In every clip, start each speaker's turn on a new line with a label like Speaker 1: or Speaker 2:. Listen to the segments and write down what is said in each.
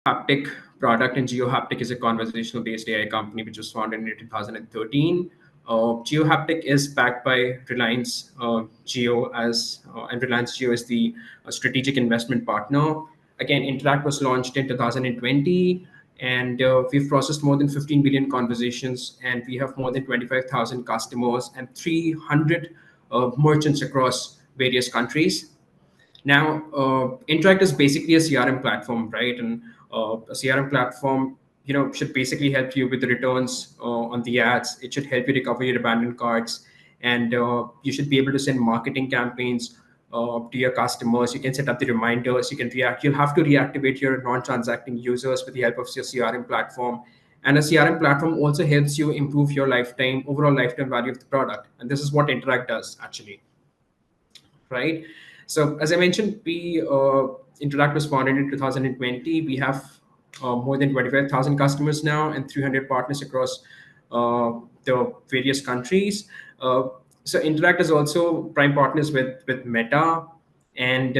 Speaker 1: Haptic product, and GeoHaptic is a conversational based AI company which was founded in 2013. GeoHaptic is backed by Reliance Geo and Reliance Geo is the strategic investment partner. Again, Interact was launched in 2020, and we've processed more than 15 billion conversations, and we have more than 25,000 customers and 300 merchants across various countries. Now, Interact is basically a CRM platform, right? And a CRM platform, should basically help you with the returns on the ads. It should help you recover your abandoned carts, and you should be able to send marketing campaigns to your customers. You can set up the reminders. You can react. You'll have to reactivate your non-transacting users with the help of your CRM platform. And a CRM platform also helps you improve your overall lifetime value of the product. And this is what Interact does actually, right? So as I mentioned, we Interact was founded in 2020. We have more than 25,000 customers now and 300 partners across the various countries. So Interact is also prime partners with Meta, and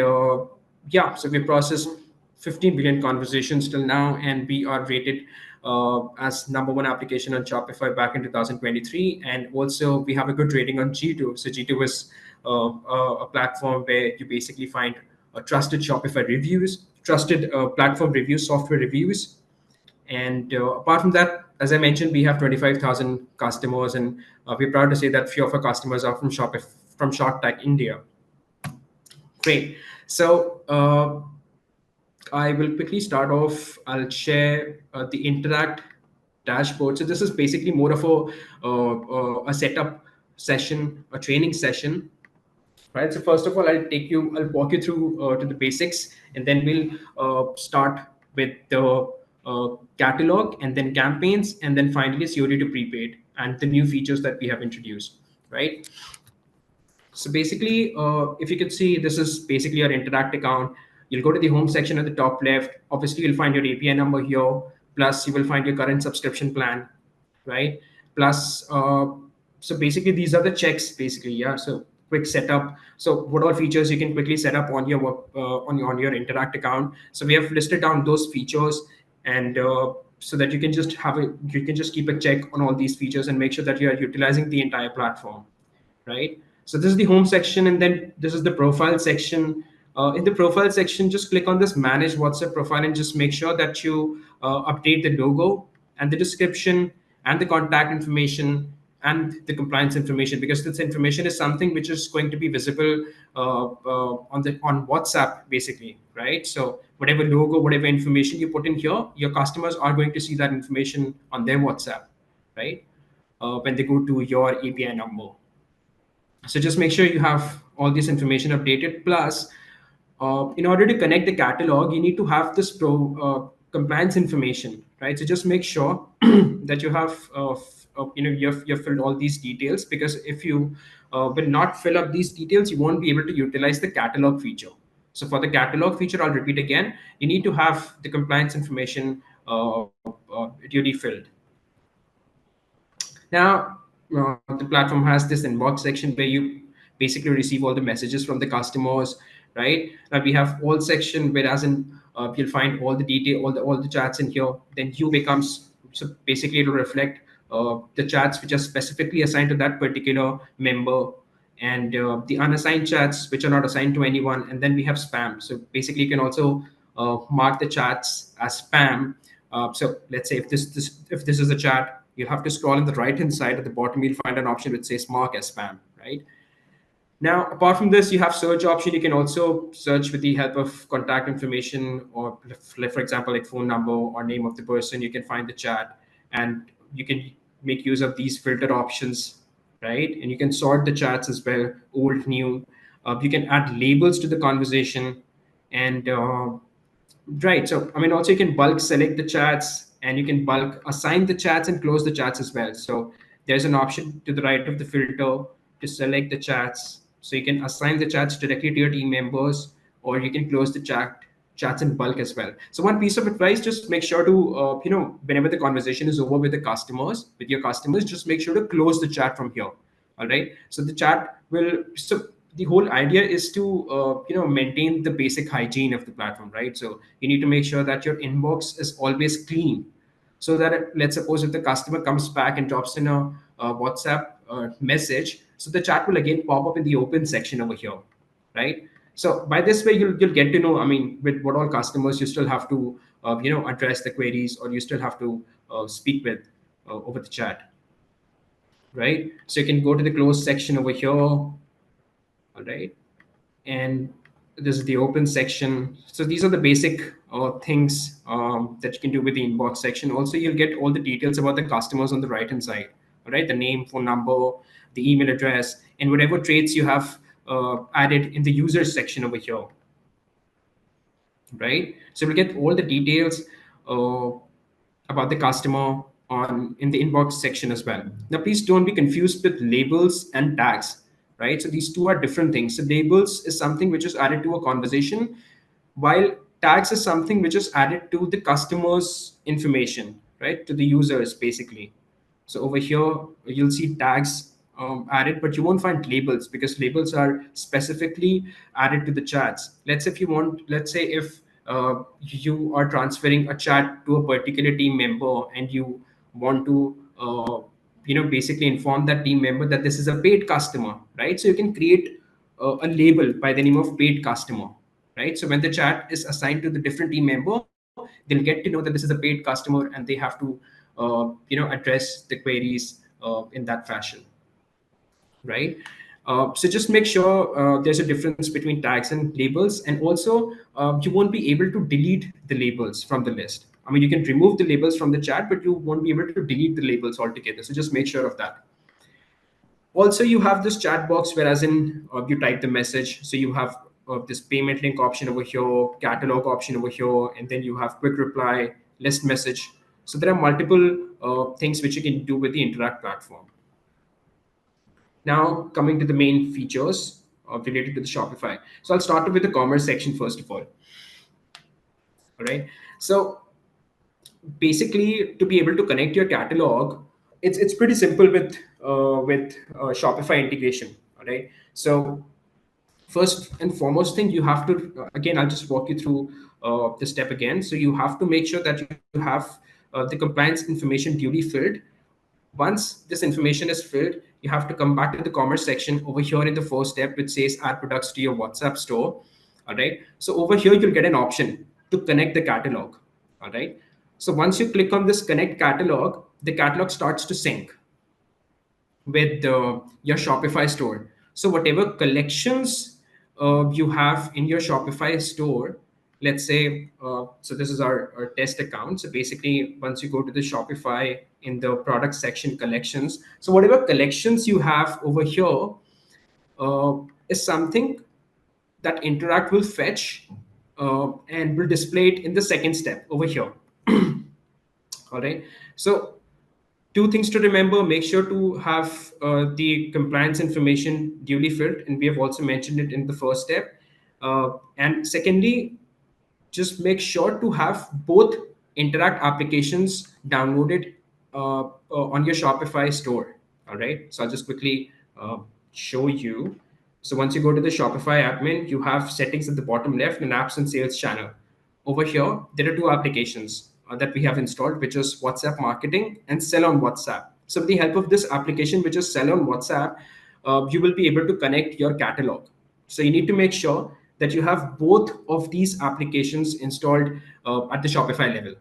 Speaker 1: yeah, so we processed 15 billion conversations till now, and we are rated as number one application on Shopify back in 2023. And also, we have a good rating on G2. So G2 is a platform where you basically find trusted Shopify reviews, trusted platform reviews, software reviews. And apart from that, as I mentioned, we have 25,000 customers, and we're proud to say that few of our customers are from Shopify, from Shortstack India. Great. So I will quickly start off. I'll share the Interact dashboard. So this is basically more of a setup session, a training session, right? So first of all, I'll walk you through to the basics, and then we'll start with the catalog, and then campaigns, and then finally COD to prepaid and the new features that we have introduced, right? So basically, if you can see, this is basically our Interact account. You'll go to the home section at the top left. Obviously, you'll find your API number here. Plus, you will find your current subscription plan, right? Plus, so basically, these are the checks, basically, yeah. So quick setup. So what all features you can quickly set up on your on your Interact account. So we have listed down those features, and so that you can just keep a check on all these features and make sure that you are utilizing the entire platform, right? So this is the home section, and then this is the profile section. In the profile section, just click on this manage WhatsApp profile and just make sure that you update the logo and the description and the contact information and the compliance information, because this information is something which is going to be visible on WhatsApp, basically, right? So whatever logo, whatever information you put in here, your customers are going to see that information on their WhatsApp, right? When they go to your API number. So just make sure you have all this information updated. Plus, in order to connect the catalog, you need to have this compliance information, right? So just make sure that you have, you've filled all these details, because if you will not fill up these details, you won't be able to utilize the catalog feature. So for the catalog feature, I'll repeat again, you need to have the compliance information duly filled. Now, the platform has this inbox section where you basically receive all the messages from the customers, right? Now we have all section, whereas in you'll find all the detail, all the chats in here. Then you becomes, so basically it'll reflect the chats which are specifically assigned to that particular member, and the unassigned chats which are not assigned to anyone. And then we have spam. So basically, you can also mark the chats as spam. So let's say if this is a chat, you have to scroll on the right hand side at the bottom. You'll find an option which says mark as spam, right? Now, apart from this, you have search option. You can also search with the help of contact information, or for example, like phone number or name of the person. You can find the chat, and you can make use of these filter options, right? And you can sort the chats as well, old, new. You can add labels to the conversation, and right. So, I mean, also you can bulk select the chats, and you can bulk assign the chats and close the chats as well. So there's an option to the right of the filter to select the chats. So you can assign the chats directly to your team members, or you can close the chats in bulk as well. So one piece of advice: just make sure to, whenever the conversation is over with your customers, just make sure to close the chat from here. All right. So the chat will, so the whole idea is to maintain the basic hygiene of the platform, right? So you need to make sure that your inbox is always clean, so that let's suppose if the customer comes back and drops in a WhatsApp message, so the chat will again pop up in the open section over here, right? So by this way, you'll get to know. I mean, with what all customers you still have to address the queries, or you still have to speak with over the chat, right? So you can go to the close section over here, all right, and this is the open section. So these are the basic things that you can do with the inbox section. Also, you'll get all the details about the customers on the right hand side, all right? The name, phone number, the email address, and whatever traits you have added in the users section over here, right? So we'll get all the details uh, about the customer on in the inbox section as well. Now, please don't be confused with labels and tags, right? So these two are different things. So labels is something which is added to a conversation, while tags is something which is added to the customer's information, right? To the users, basically. So over here, you'll see tags added, but you won't find labels, because labels are specifically added to the chats. Let's say if you are transferring a chat to a particular team member, and you want to, basically inform that team member that this is a paid customer, right? So you can create a label by the name of paid customer, right? So when the chat is assigned to the different team member, they'll get to know that this is a paid customer, and they have to address the queries in that fashion, right? So just make sure there's a difference between tags and labels. And also, you won't be able to delete the labels from the list. I mean, you can remove the labels from the chat, but you won't be able to delete the labels altogether. So just make sure of that. Also, you have this chat box, whereas in you type the message. So you have this payment link option over here, catalog option over here, and then you have quick reply, list message. So there are multiple things which you can do with the Interact platform. Now, coming to the main features related to the Shopify. So I'll start with the commerce section first of all right? So basically, to be able to connect your catalog, it's pretty simple with Shopify integration, all right? So first and foremost thing, you have to, again, I'll just walk you through the step again. So you have to make sure that you have the compliance information duly filled. Once this information is filled, you have to come back to the commerce section over here in the first step, which says add products to your WhatsApp store. All right. So over here, you'll get an option to connect the catalog. All right. So once you click on this connect catalog, the catalog starts to sync with your Shopify store. So whatever collections you have in your Shopify store, let's say, so this is our test account. So basically, once you go to the Shopify in the product section collections, so whatever collections you have over here uh, is something that Interact will fetch and will display it in the second step over here. All right. So two things to remember: make sure to have the compliance information duly filled, and we have also mentioned it in the first step. And secondly, just make sure to have both Interact applications downloaded on your Shopify store. All right. So I'll just quickly show you. So once you go to the Shopify admin, you have settings at the bottom left and apps and sales channel. Over here, there are two applications that we have installed, which is WhatsApp Marketing and Sell on WhatsApp. So with the help of this application, which is Sell on WhatsApp, you will be able to connect your catalog. So you need to make sure that you have both of these applications installed at the Shopify level,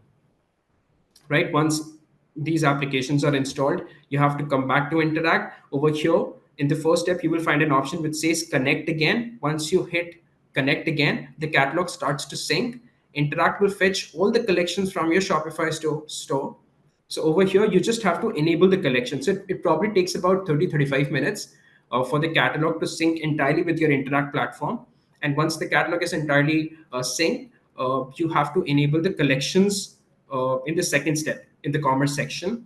Speaker 1: right? Once these applications are installed, you have to come back to Interact. Over here in the first step, you will find an option which says connect again. Once you hit connect again, the catalog starts to sync. Interact will fetch all the collections from your Shopify store. So over here, you just have to enable the collection. So it probably takes about 30-35 minutes for the catalog to sync entirely with your Interact platform. And once the catalog is entirely synced, you have to enable the collections in the second step in the commerce section.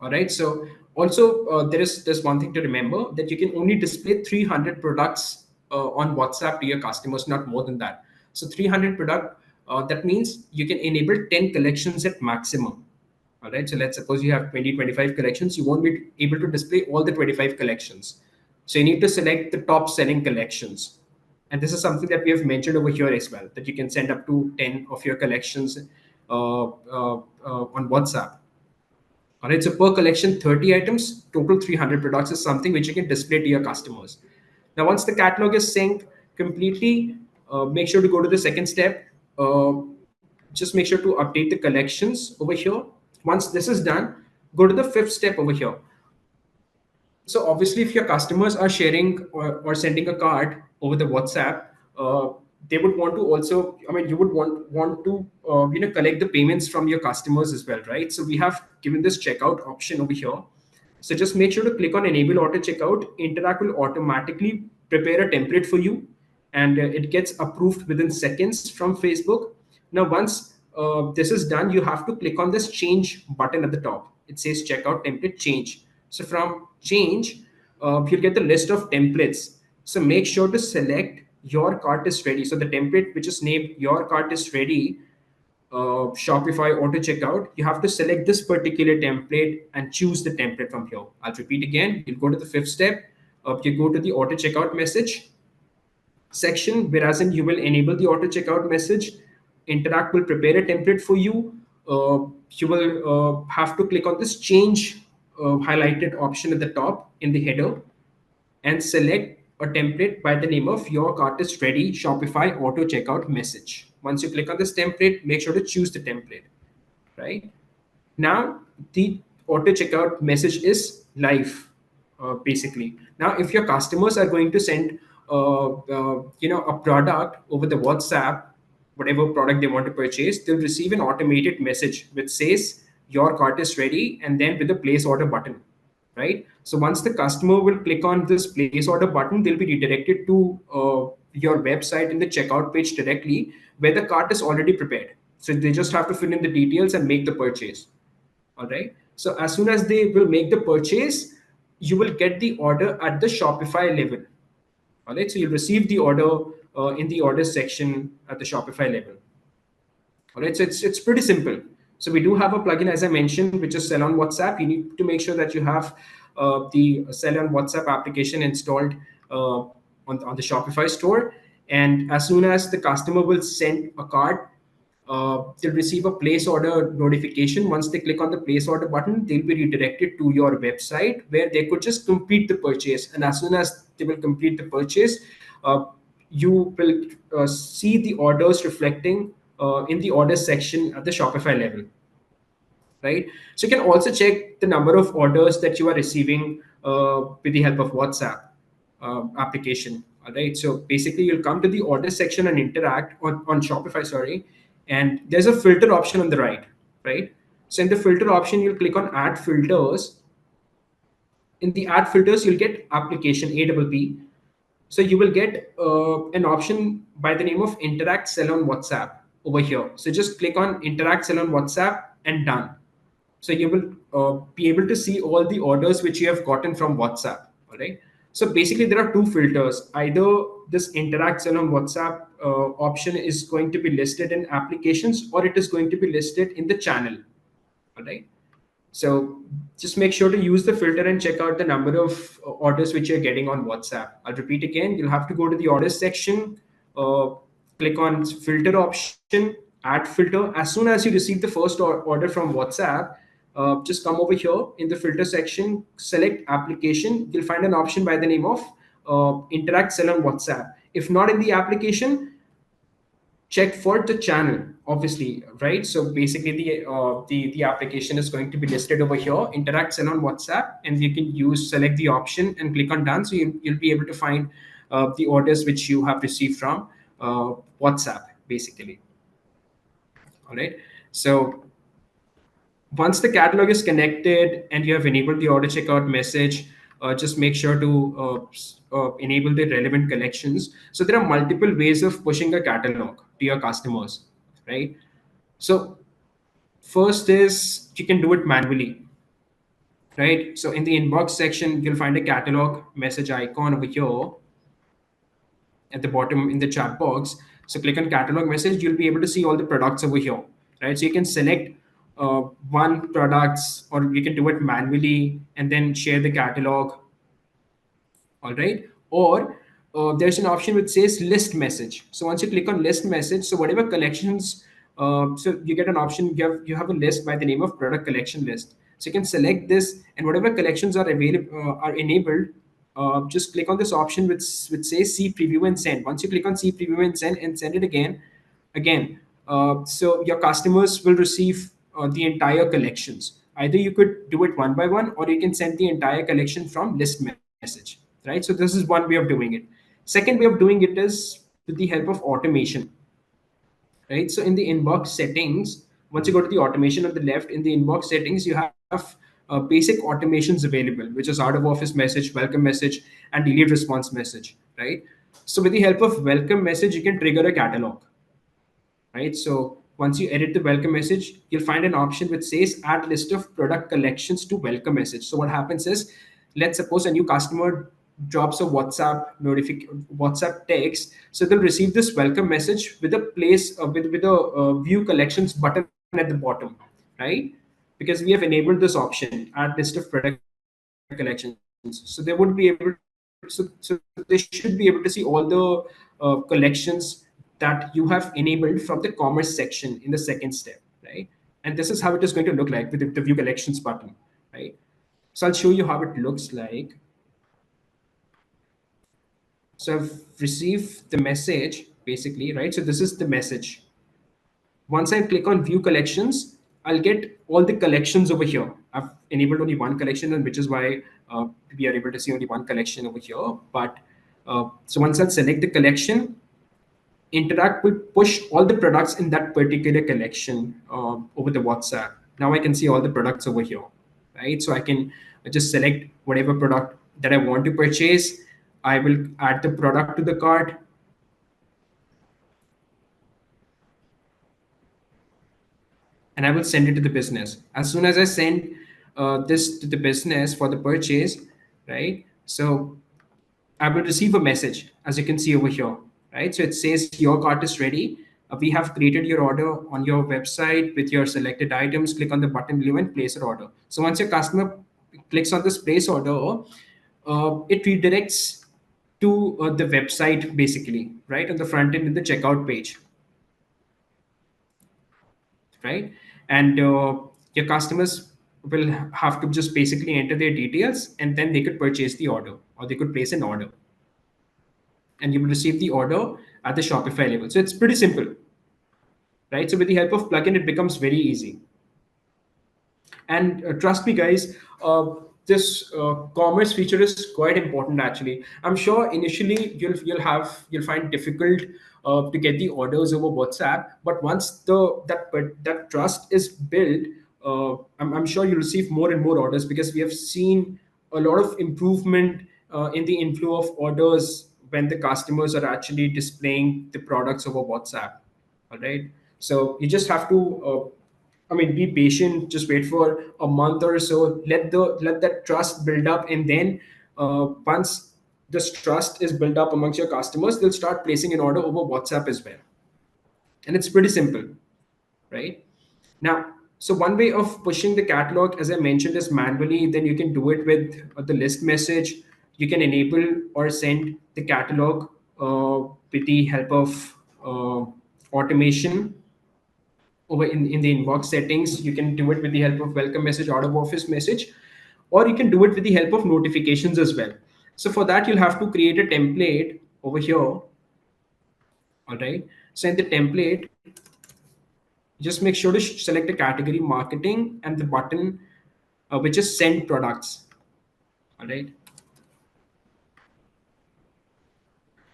Speaker 1: All right. So also there's one thing to remember, that you can only display 300 products on WhatsApp to your customers, not more than that. So 300 product, that means you can enable 10 collections at maximum. All right. So let's suppose you have 20, 25 collections. You won't be able to display all the 25 collections. So you need to select the top selling collections. And this is something that we have mentioned over here as well, that you can send up to 10 of your collections on WhatsApp. All right, so per collection, 30 items, total 300 products is something which you can display to your customers. Now, once the catalog is synced completely, make sure to go to the second step. Just make sure to update the collections over here. Once this is done, go to the fifth step over here. So obviously, if your customers are sharing or sending a card over the WhatsApp, uh, they would want to also, I mean, you would want to collect the payments from your customers as well, right? So we have given this checkout option over here. So just make sure to click on enable auto checkout. Interact will automatically prepare a template for you, and it gets approved within seconds from Facebook. Now, once this is done, you have to click on this change button at the top. It says checkout template change. So from change, you'll get the list of templates. So make sure to select your cart is ready. So the template which is named your cart is ready, Shopify auto checkout, you have to select this particular template and choose the template from here. I'll repeat again. You'll go to the fifth step. You go to the auto checkout message section, whereas in you will enable the auto checkout message. Interact will prepare a template for you. You will have to click on this change highlighted option at the top in the header and select a template by the name of your cart is ready Shopify auto checkout message. Once you click on this template, make sure to choose the template, right? Now the auto checkout message is live, basically. Now, if your customers are going to send, a product over the WhatsApp, whatever product they want to purchase, they'll receive an automated message which says your cart is ready, and then with the place order button, right? So once the customer will click on this place order button, they'll be redirected to your website in the checkout page directly, where the cart is already prepared. So they just have to fill in the details and make the purchase. All right. So as soon as they will make the purchase, you will get the order at the Shopify level. All right. So you'll receive the order in the order section at the Shopify level. All right. So it's pretty simple. So we do have a plugin, as I mentioned, which is Sell on WhatsApp. You need to make sure that you have the Sell on WhatsApp application installed on the Shopify store. And as soon as the customer will send a card, they'll receive a place order notification. Once they click on the place order button, they'll be redirected to your website where they could just complete the purchase. And as soon as they will complete the purchase, uh, you will see the orders reflecting in the order section at the Shopify level, right? So you can also check the number of orders that you are receiving with the help of WhatsApp application. All right. So basically, you'll come to the order section and interact on Shopify, sorry, and there's a filter option on the right, right? So in the filter option, you'll click on add filters. In the add filters, you'll get application APP. So you will get an option by the name of Interact Sell on WhatsApp over here. So just click on Interact Sell on WhatsApp and done. So you will be able to see all the orders which you have gotten from WhatsApp. All right. So basically, there are two filters. Either this Interact Sell on WhatsApp option is going to be listed in applications, or it is going to be listed in the channel. All right. So just make sure to use the filter and check out the number of orders which you're getting on WhatsApp. I'll repeat again. You'll have to go to the orders section, uh, click on filter option, add filter. As soon as you receive the first order from WhatsApp, just come over here in the filter section, select application. You'll find an option by the name of Interact Sell on WhatsApp. If not in the application, check for the channel, obviously, right? So basically the application is going to be listed over here, Interact Sell on WhatsApp, and you can use select the option and click on done. So you'll be able to find the orders which you have received from WhatsApp, basically. All right. So once the catalog is connected and you have enabled the order checkout message, just make sure to enable the relevant collections. So there are multiple ways of pushing a catalog to your customers, right? So first is you can do it manually, right? So in the inbox section, you'll find a catalog message icon over here at the bottom in the chat box. So click on catalog message, you'll be able to see all the products over here, right? So you can select one products, or you can do it manually and then share the catalog. all right. Or there's an option which says list message. So once you click on list message, so whatever collections, so you get an option, you have a list by the name of product collection list. So you can select this, and whatever collections are available are enabled, just click on this option which says see preview and send. Once you click on see preview and send it again, so your customers will receive the entire collections. Either you could do it one by one, or you can send the entire collection from list message, right? So this is one way of doing it. Second way of doing it is with the help of automation, right? So in the inbox settings, once you go to the automation on the left, in the inbox settings, you have basic automations available, which is out of office message, welcome message, and delayed response message, right? So with the help of welcome message, you can trigger a catalog, right? So once you edit the welcome message, you'll find an option which says add list of product collections to welcome message. So what happens is, let's suppose a new customer drops a WhatsApp text, so they'll receive this welcome message with a view collections button at the bottom, right? Because we have enabled this option, add list of product collections, so they would be able they should be able to see all the collections that you have enabled from the commerce section in the second step, right? And this is how it is going to look like with the view collections button, right? So I'll show you how it looks like. So I've received the message basically, right? So this is the message. Once I click on view collections, I'll get all the collections over here. I've enabled only one collection, and which is why we are able to see only one collection over here. But so once I select the collection, Interact will push all the products in that particular collection over the WhatsApp. Now I can see all the products over here, right? So I can just select whatever product that I want to purchase. I will add the product to the cart, and I will send it to the business. As soon as I send this to the business for the purchase, right? So I will receive a message, as you can see over here, right? So it says your cart is ready. We have created your order on your website with your selected items. Click on the button below and place an order. So once your customer clicks on this place order, it redirects to the website basically, right? On the front end in the checkout page, right? And your customers will have to just basically enter their details, and then they could purchase the order, or they could place an order, and you will receive the order at the Shopify level. So it's pretty simple, right? So with the help of plugin, it becomes very easy. And trust me, guys, this commerce feature is quite important. Actually, I'm sure initially you'll find difficult to get the orders over WhatsApp, but once that trust is built, I'm sure you'll receive more and more orders, because we have seen a lot of improvement in the inflow of orders when the customers are actually displaying the products over WhatsApp. All right. So you just have to be patient. Just wait for a month or so. Let that trust build up, and then once this trust is built up amongst your customers, they'll start placing an order over WhatsApp as well. And it's pretty simple, right? Now, so one way of pushing the catalog, as I mentioned, is manually. Then you can do it with the list message. You can enable or send the catalog with the help of automation over in the inbox settings. You can do it with the help of welcome message, out of office message, or you can do it with the help of notifications as well. So for that, you'll have to create a template over here. All right. So in the template, just make sure to select the category marketing and the button which is send products. All right.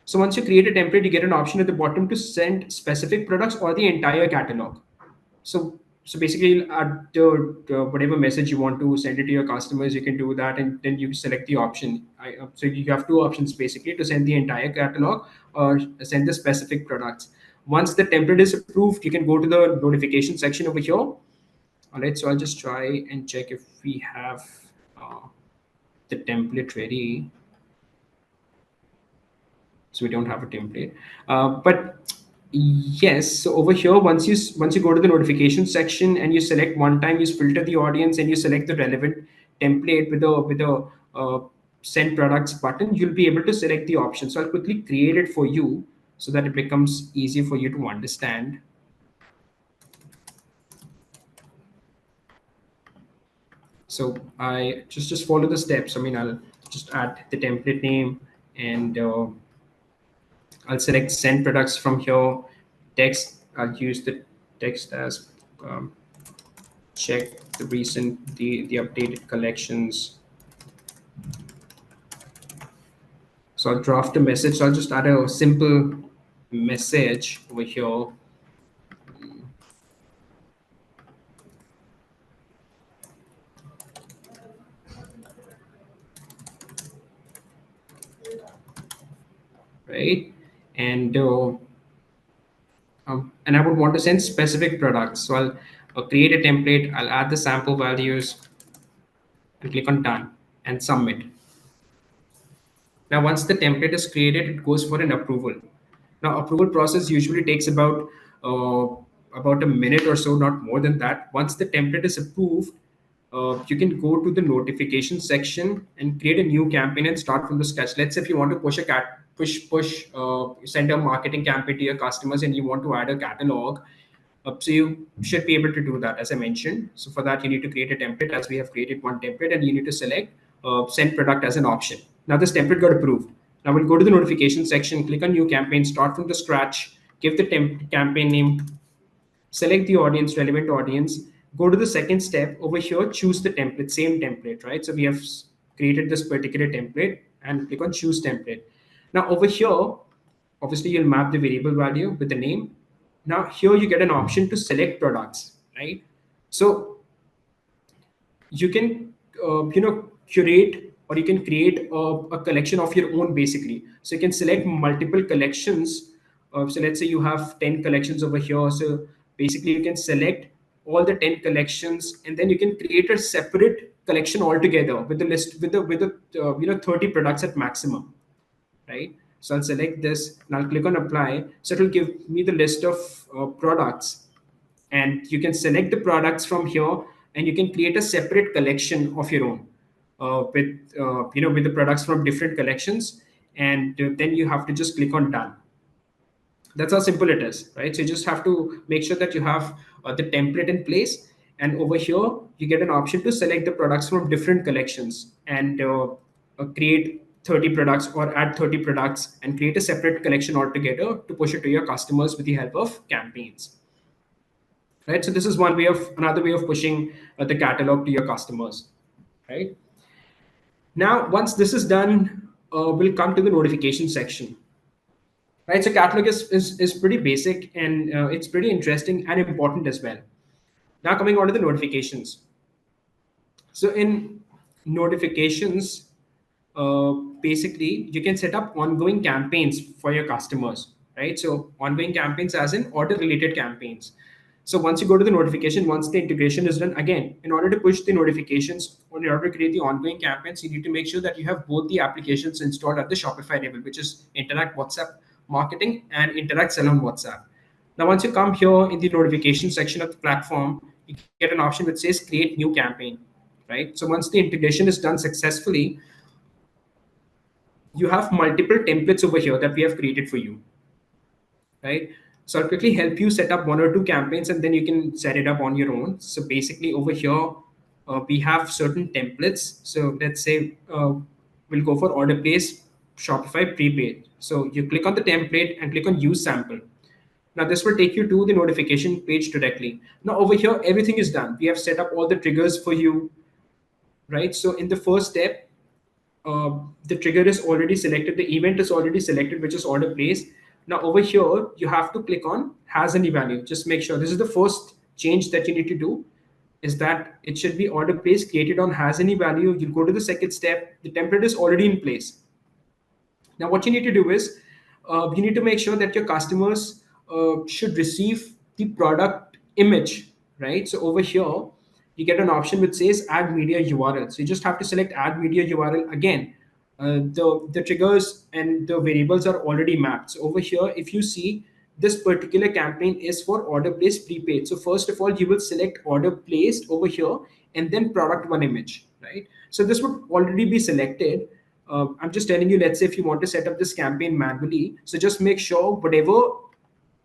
Speaker 1: So once you create a template, you get an option at the bottom to send specific products or the entire catalog. So basically, you'll add whatever message you want to send it to your customers, you can do that, and then you select the option. So you have two options basically, to send the entire catalog or send the specific products. Once the template is approved, you can go to the notification section over here. All right, so I'll just try and check if we have uh, the template ready. So we don't have a template, but yes. So over here, once you go to the notification section and you select one time, you filter the audience and you select the relevant template with a send products button, you'll be able to select the option. So I'll quickly create it for you so that it becomes easy for you to understand. So I just follow the steps. I mean, I'll just add the template name, and I'll select send products from here. Text, I'll use the text as um, check the updated collections. So I'll draft a message. So I'll just add a simple message over here. Right? And and I would want to send specific products. So I'll create a template. I'll add the sample values and click on done and submit. Now, once the template is created, it goes for an approval. Now, approval process usually takes uh, about a minute or so, not more than that. Once the template is approved, you can go to the notification section and create a new campaign and start from the scratch. Let's say if you want to send a marketing campaign to your customers and you want to add a catalog, so you should be able to do that, as I mentioned. So for that, you need to create a template, as we have created one template, and you need to select send product as an option. Now this template got approved. Now we'll go to the notification section, click on new campaign, start from the scratch, give the campaign name, select the audience, relevant audience, go to the second step over here, choose the template, same template, right? So we have created this particular template and click on choose template. Now over here, obviously you'll map the variable value with the name. Now here you get an option to select products, right? So you can curate, or you can create a collection of your own, basically. So you can select multiple collections. So let's say you have 10 collections over here. So basically you can select all the 10 collections, and then you can create a separate collection altogether with the list, with the 30 products at maximum, right? So I'll select this and I'll click on apply. So it will give me the list of products, and you can select the products from here, and you can create a separate collection of your own with the products from different collections, and then you have to just click on done. That's how simple it is, right? So you just have to make sure that you have the template in place, and over here you get an option to select the products from different collections, and create 30 products or add 30 products and create a separate collection altogether to push it to your customers with the help of campaigns, right? So this is another way of pushing the catalog to your customers, right? Now once this is done, we'll come to the notification section, right? So catalog is pretty basic, and it's pretty interesting and important as well. Now coming on to the notifications. So in notifications, basically you can set up ongoing campaigns for your customers, right? So ongoing campaigns as in order related campaigns. So once you go to the notification, once the integration is done, again, in order to push the notifications or in order to create the ongoing campaigns, you need to make sure that you have both the applications installed at the Shopify level, which is Interact WhatsApp Marketing and Interact Sell on WhatsApp. Now, once you come here in the notification section of the platform, you get an option which says create new campaign, right? So once the integration is done successfully, you have multiple templates over here that we have created for you, right? So I'll quickly help you set up one or two campaigns, and then you can set it up on your own. So basically over here, we have certain templates. So let's say we'll go for order place Shopify prepaid. So you click on the template and click on use sample. Now this will take you to the notification page directly. Now over here, everything is done. We have set up all the triggers for you, right? So in the first step, the trigger is already selected, the event is already selected, which is order place. Now over here, you have to click on has any value. Just make sure this is the first change that you need to do, is that it should be order place created on has any value. You'll go to the second step, the template is already in place. Now, what you need to do is you need to make sure that your customers should receive the product image, right? So over here, you get an option which says add media URL. So you just have to select add media URL again. The triggers and the variables are already mapped. So over here, if you see, this particular campaign is for order placed prepaid. So first of all, you will select order placed over here and then product one image, right? So this would already be selected. I'm just telling you, let's say if you want to set up this campaign manually, so just make sure whatever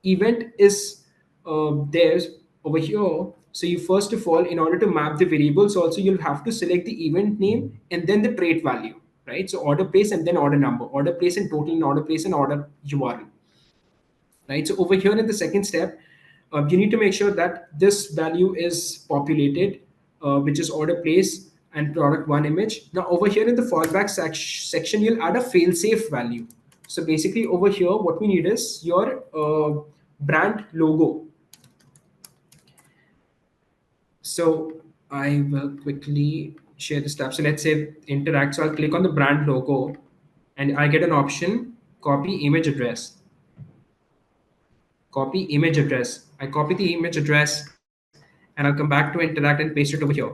Speaker 1: event is there over here. So you first of all, in order to map the variables, also you'll have to select the event name and then the trait value, right? So order place and then order number, order place and total, and order place and order URL, right? So over here in the second step, you need to make sure that this value is populated, which is order place and product one image. Now over here in the fallback section, you'll add a fail-safe value. So basically over here, what we need is your brand logo. So I will quickly share this tab. So let's say Interact. So I'll click on the brand logo and I get an option, copy image address. Copy image address. I copy the image address and I'll come back to Interact and paste it over here,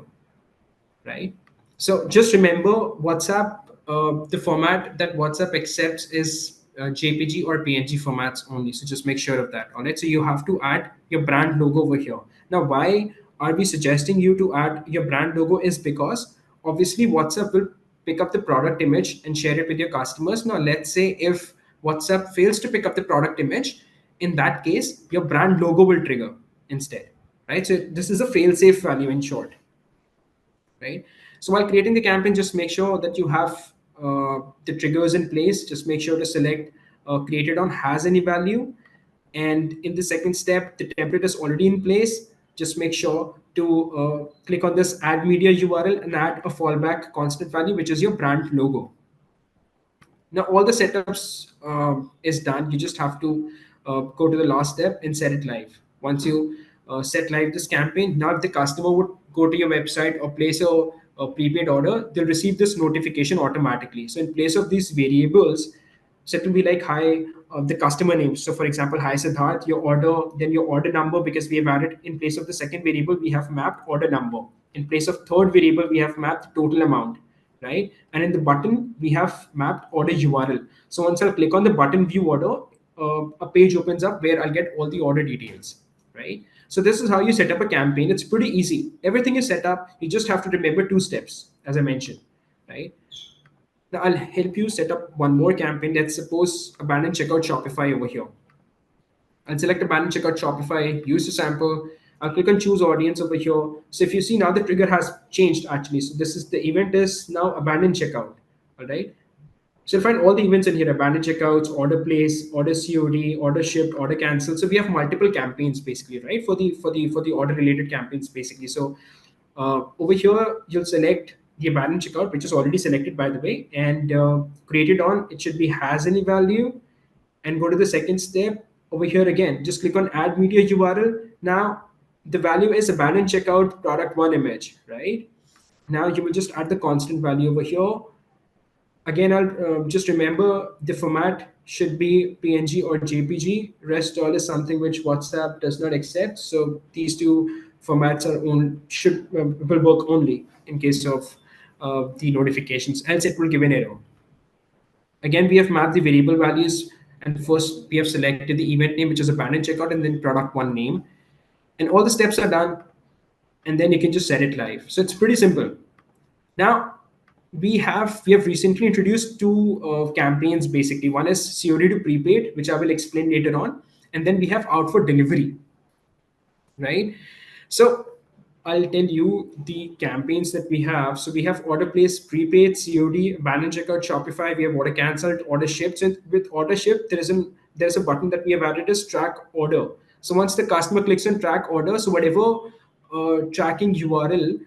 Speaker 1: right? So just remember WhatsApp, the format that WhatsApp accepts is JPG or PNG formats only. So just make sure of that. All right. So you have to add your brand logo over here. Now, why are we suggesting you to add your brand logo? Is because obviously WhatsApp will pick up the product image and share it with your customers. Now, let's say if WhatsApp fails to pick up the product image, in that case, your brand logo will trigger instead, right? So this is a fail-safe value in short, right? So while creating the campaign, just make sure that you have the triggers in place. Just make sure to select created on has any value. And in the second step, the template is already in place. Just make sure to click on this add media URL and add a fallback constant value, which is your brand logo. Now all the setups is done. You just have to go to the last step and set it live. Once you set live this campaign, now if the customer would go to your website or place a prepaid order, they'll receive this notification automatically. So in place of these variables, so it will be like hi, the customer name. So for example, hi Siddharth, your order, then your order number, because we have added in place of the second variable, we have mapped order number. In place of third variable, we have mapped total amount, right? And in the button, we have mapped order URL. So once I click on the button view order, a page opens up where I'll get all the order details, right? So this is how you set up a campaign. It's pretty easy. Everything is set up. You just have to remember two steps, as I mentioned, right? Now I'll help you set up one more campaign. Let's suppose abandoned checkout Shopify over here. I'll select abandoned checkout Shopify, use the sample. I'll click on choose audience over here. So if you see now the trigger has changed actually. So this is the event is now abandoned checkout. All right. So you'll find all the events in here: abandoned checkouts, order place, order COD, order shipped, order cancelled. So we have multiple campaigns basically, right? For the order related campaigns basically. So over here you'll select the abandoned checkout, which is already selected by the way, and created on it should be has any value, and go to the second step. Over here again, just click on add media URL. Now the value is abandoned checkout product one image, right? Now you will just add the constant value over here. Again, I'll just remember the format should be PNG or JPG. Rest all is something which WhatsApp does not accept. So these two formats are should will work only in case of the notifications. Else it will give an error. Again, we have mapped the variable values, and first we have selected the event name, which is abandoned checkout, and then product one name. And all the steps are done, and then you can just set it live. So it's pretty simple. Now we have recently introduced two campaigns basically. One is COD to prepaid, which I will explain later on, and then we have out for delivery, right? So I'll tell you the campaigns that we have. So we have order place, prepaid, COD, abandoned checkout, Shopify. We have order cancelled, order shipped. And with order shipped, there's a button that we have added is track order. So once the customer clicks on track order, so whatever tracking URL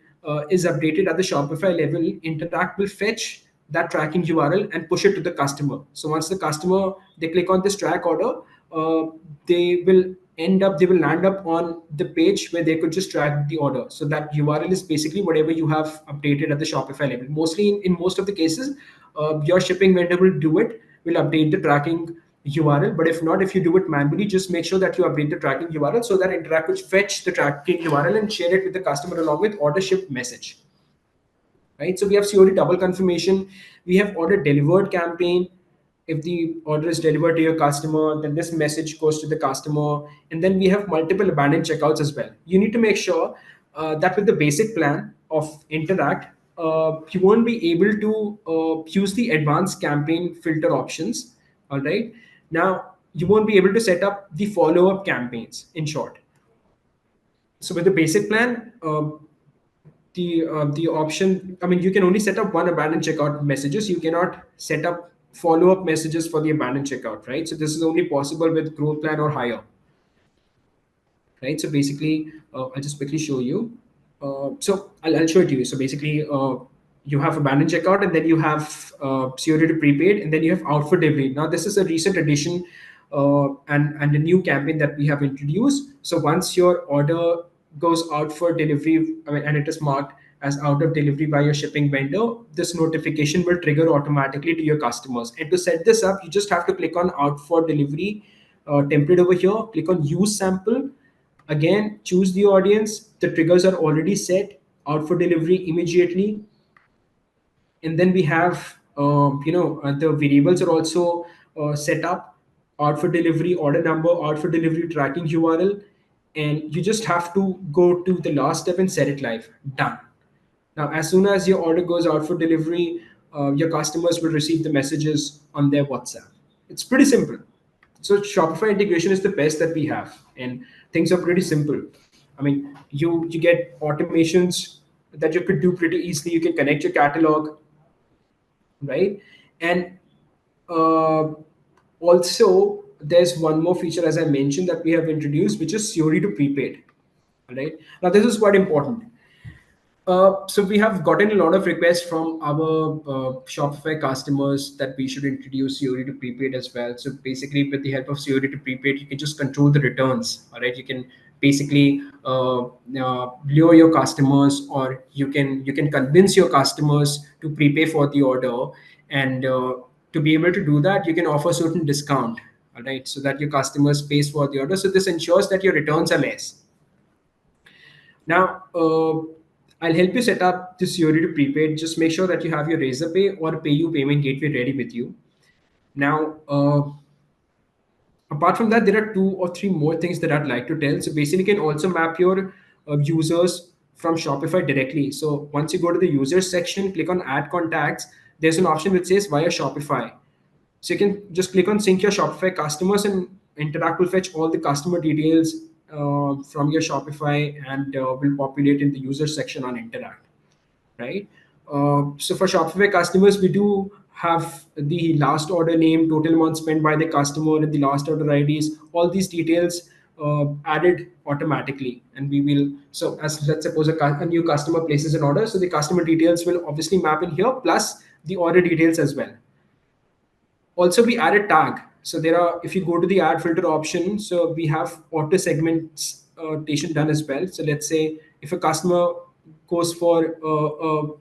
Speaker 1: is updated at the Shopify level, Interact will fetch that tracking URL and push it to the customer. So once the customer they click on this track order, they will they will land up on the page where they could just track the order. So that URL is basically whatever you have updated at the Shopify level. Mostly in most of the cases, your shipping vendor will do it, will update the tracking URL. But if not, if you do it manually, just make sure that you update the tracking URL so that Interact will fetch the tracking URL and share it with the customer along with order ship message. Right? So we have COD double confirmation. We have order delivered campaign. If the order is delivered to your customer, then this message goes to the customer. And then we have multiple abandoned checkouts as well. You need to make sure that with the basic plan of Interact, you won't be able to use the advanced campaign filter options. All right. Now you won't be able to set up the follow-up campaigns. In short, so with the basic plan, the option, I mean, you can only set up one abandoned checkout messages. You cannot set up follow-up messages for the abandoned checkout, right? So this is only possible with growth plan or higher, right? So basically, I'll just quickly show you. I'll show it to you. So basically, you have abandoned checkout, and then you have COD to prepaid, and then you have out for delivery. Now, this is a recent addition and a new campaign that we have introduced. So once your order goes out for delivery, I mean, and it is marked as out of delivery by your shipping vendor, this notification will trigger automatically to your customers. And to set this up, you just have to click on out for delivery template over here, click on use sample. Again, choose the audience. The triggers are already set out for delivery immediately. And then we have, the variables are also set up out for delivery, order number, out for delivery tracking URL. And you just have to go to the last step and set it live. Done. Now, as soon as your order goes out for delivery, your customers will receive the messages on their WhatsApp. It's pretty simple. So Shopify integration is the best that we have, and things are pretty simple. I mean, you get automations that you could do pretty easily. You can connect your catalog, right? And uh, also, there's one more feature, as I mentioned, that we have introduced, which is COD to prepaid. Right now, this is quite important. So we have gotten a lot of requests from our Shopify customers that we should introduce COD to prepaid as well. So basically, with the help of COD to prepaid, you can just control the returns. All right, you can basically lure your customers, or you can convince your customers to prepay for the order, and to be able to do that, you can offer certain discount. All right, so that your customers pays for the order. So this ensures that your returns are less. Now, I'll help you set up this URI to prepaid. Just make sure that you have your Razorpay or PayU payment gateway ready with you. Now, apart from that, there are two or three more things that I'd like to tell. So basically, you can also map your users from Shopify directly. So once you go to the users section, click on Add Contacts. There's an option which says via Shopify. So you can just click on sync your Shopify customers, and Interact will fetch all the customer details from your Shopify, and will populate in the user section on Interact, right? So for Shopify customers, we do have the last order name, total amount spent by the customer, and the last order IDs. All these details added automatically, and we will. So as let's suppose a new customer places an order, so the customer details will obviously map in here, plus the order details as well. Also, we add a tag. So there are, if you go to the add filter option, so we have auto segmentation done as well. So let's say if a customer goes for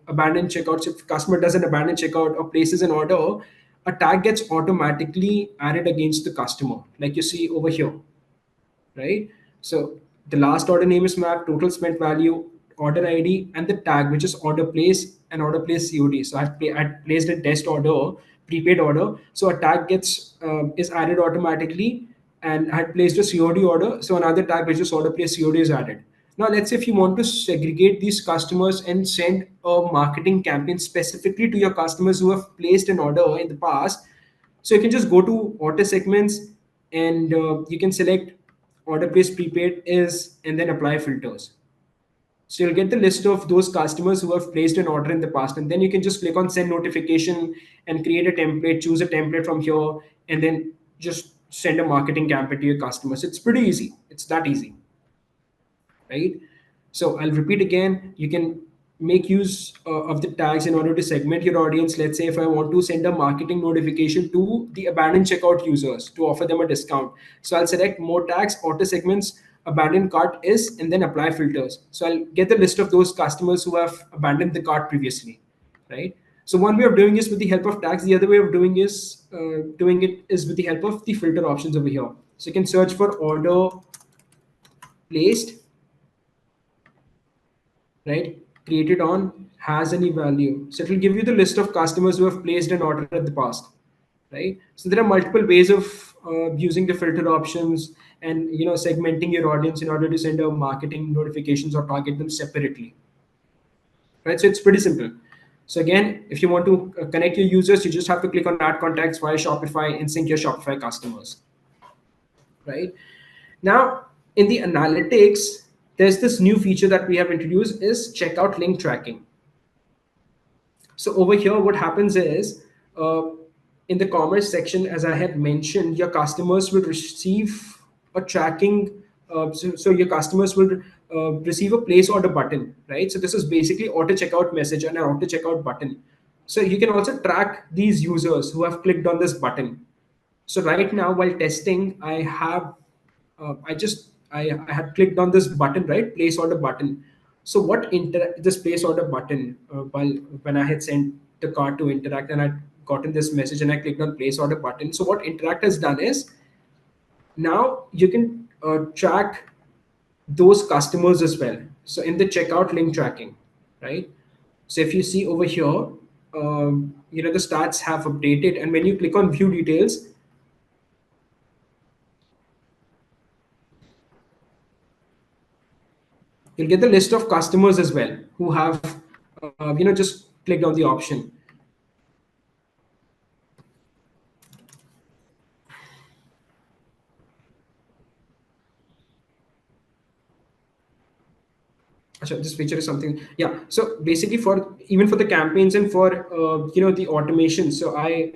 Speaker 1: abandoned checkout, so if customer does an abandoned checkout or places an order, a tag gets automatically added against the customer, like you see over here, right? So the last order name is mapped, total spent value, order ID, and the tag, which is order place and order place COD. So I've placed a test order, prepaid order. So a tag gets is added automatically, and I had placed a COD order. So another tag, which is order place COD, is added. Now let's say if you want to segregate these customers and send a marketing campaign specifically to your customers who have placed an order in the past, so you can just go to auto segments, and you can select order place prepaid is, and then apply filters. So you'll get the list of those customers who have placed an order in the past, and then you can just click on send notification and create a template, choose a template from here, and then just send a marketing campaign to your customers. It's pretty easy. It's that easy, right? So I'll repeat again. You can make use of the tags in order to segment your audience. Let's say if I want to send a marketing notification to the abandoned checkout users to offer them a discount. So I'll select more tags, auto segments, abandoned cart is, and then apply filters. So I'll get the list of those customers who have abandoned the cart previously, right? So one way of doing is with the help of tags. The other way of doing it is with the help of the filter options over here. So you can search for order placed, right? Created on has any value. So it will give you the list of customers who have placed an order in the past, right? So there are multiple ways of using the filter options, and segmenting your audience in order to send out marketing notifications or target them separately, right? So it's pretty simple. So again, if you want to connect your users, you just have to click on add contacts via Shopify and sync your Shopify customers, right? Now, in the analytics, there's this new feature that we have introduced is checkout link tracking. So over here, what happens is in the commerce section, as I had mentioned, your customers will receive a tracking. So your customers will receive a place order button, right? So this is basically auto checkout message and an auto checkout button. So you can also track these users who have clicked on this button. So right now, while testing, I had clicked on this button, right? Place order button. So this place order button while when I had sent the card to Interact and I'd gotten this message and I clicked on place order button. So what Interact has done is now you can track those customers as well. So in the checkout link tracking, right? So if you see over here, the stats have updated, and when you click on view details, you'll get the list of customers as well who have just clicked on the option. So this feature is something, yeah. So basically, for even for the campaigns and for the automation. So I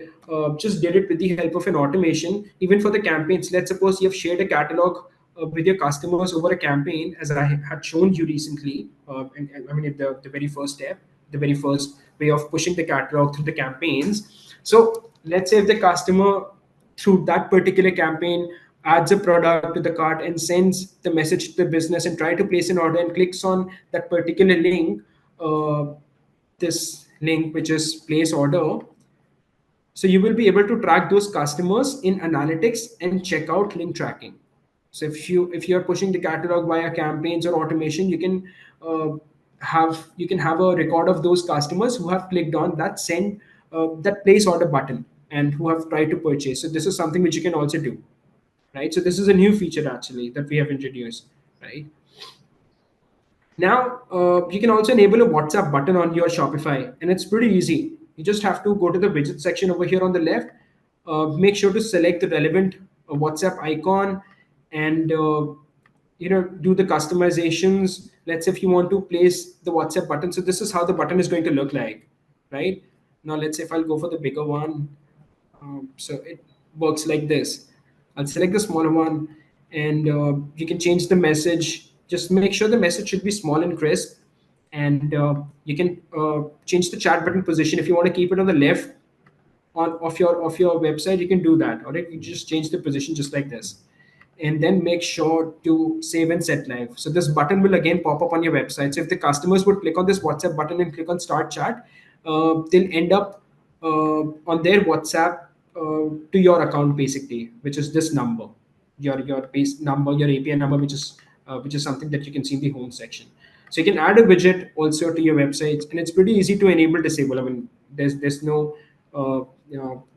Speaker 1: just did it with the help of an automation. Even for the campaigns, let's suppose you have shared a catalog with your customers over a campaign, as I had shown you recently. And I mean, the very first step, the very first way of pushing the catalog through the campaigns. So let's say if the customer through that particular campaign adds a product to the cart and sends the message to the business and try to place an order and clicks on that particular link, uh, this link which is place order. So you will be able to track those customers in analytics and checkout link tracking. So if you're pushing the catalog via campaigns or automation, uh, you can have a record of those customers who have clicked on that place order button and who have tried to purchase. So this is something which you can also do, right? So this is a new feature actually that we have introduced, right? Now, you can also enable a WhatsApp button on your Shopify, and it's pretty easy. You just have to go to the widget section over here on the left, make sure to select the relevant WhatsApp icon, and do the customizations. Let's say if you want to place the WhatsApp button, so this is how the button is going to look like, right? Now, let's say if I'll go for the bigger one, so it works like this. I'll select the smaller one, and you can change the message. Just make sure the message should be small and crisp. And you can change the chat button position. If you want to keep it on the left of your website, you can do that. All right, you just change the position just like this, and then make sure to save and set live. So this button will again pop up on your website. So if the customers would click on this WhatsApp button and click on start chat, they'll end up on their WhatsApp to your account basically, which is this number, your base number, your API number, which is something that you can see in the home section. So you can add a widget also to your website, and it's pretty easy to enable disable. I mean, there's no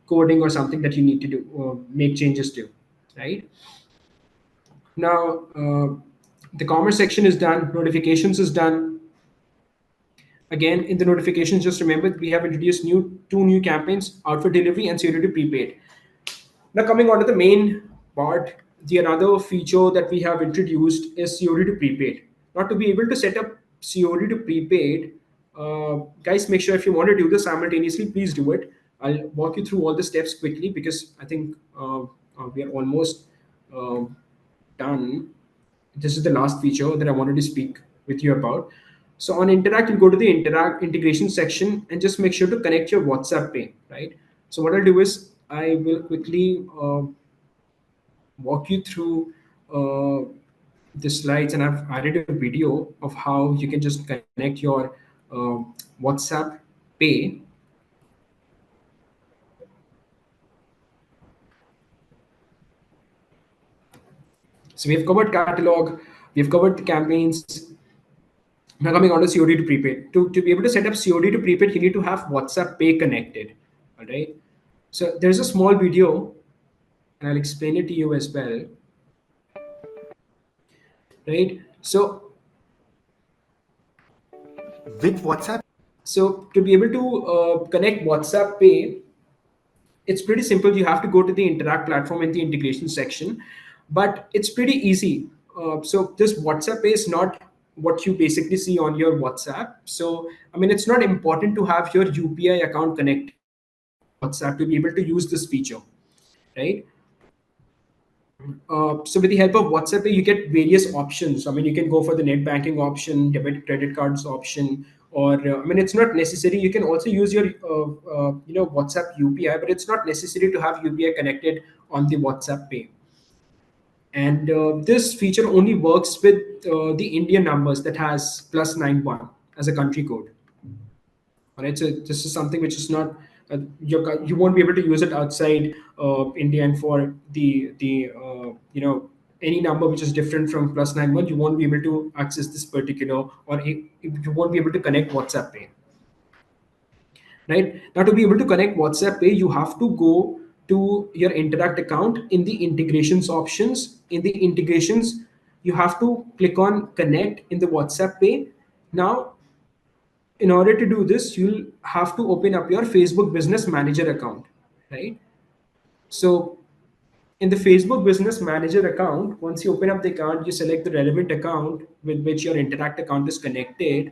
Speaker 1: coding or something that you need to do make changes to, right? Now, the commerce section is done, notifications is done. Again, in the notifications, just remember we have introduced two new campaigns, out for delivery and security prepaid. Now, coming on to the main part, the another feature that we have introduced is COD to prepaid. Now, to be able to set up COD to prepaid, guys, make sure if you want to do this simultaneously, please do it. I'll walk you through all the steps quickly because I think we are almost uh, done. This is the last feature that I wanted to speak with you about. So on Interact, you go to the Interact integration section and just make sure to connect your WhatsApp Pay, right? So what I'll do is I will quickly walk you through the slides, and I've added a video of how you can just connect your WhatsApp Pay. So we've covered catalog, we've covered the campaigns. Now coming on to COD to prepaid. To be able to set up COD to prepaid, you need to have WhatsApp Pay connected. All right. So there's a small video, and I'll explain it to you as well. Right. So
Speaker 2: With WhatsApp
Speaker 1: So to be able to connect WhatsApp Pay, it's pretty simple. You have to go to the Interact platform in the integration section, but it's pretty easy. So this WhatsApp Pay is not what you basically see on your WhatsApp. So I mean, it's not important to have your UPI account connected on your WhatsApp to be able to use this feature, right? So with the help of WhatsApp Pay, you get various options. I mean, you can go for the net banking option, debit credit cards option, or I mean, it's not necessary. You can also use your WhatsApp UPI, but it's not necessary to have UPI connected on the WhatsApp Pay. And this feature only works with the Indian numbers that has +91 as a country code. All right, so this is something which is not you won't be able to use it outside India, and for the any number which is different from +91, you won't be able to access this particular, or you won't be able to connect WhatsApp Pay. Right now, to be able to connect WhatsApp Pay, you have to go to your Interact account in the integrations options. In the integrations, you have to click on connect in the WhatsApp Pay. Now, in order to do this, you'll have to open up your Facebook Business Manager account, right? So in the Facebook Business Manager account, once you open up the account, you select the relevant account with which your Interact account is connected,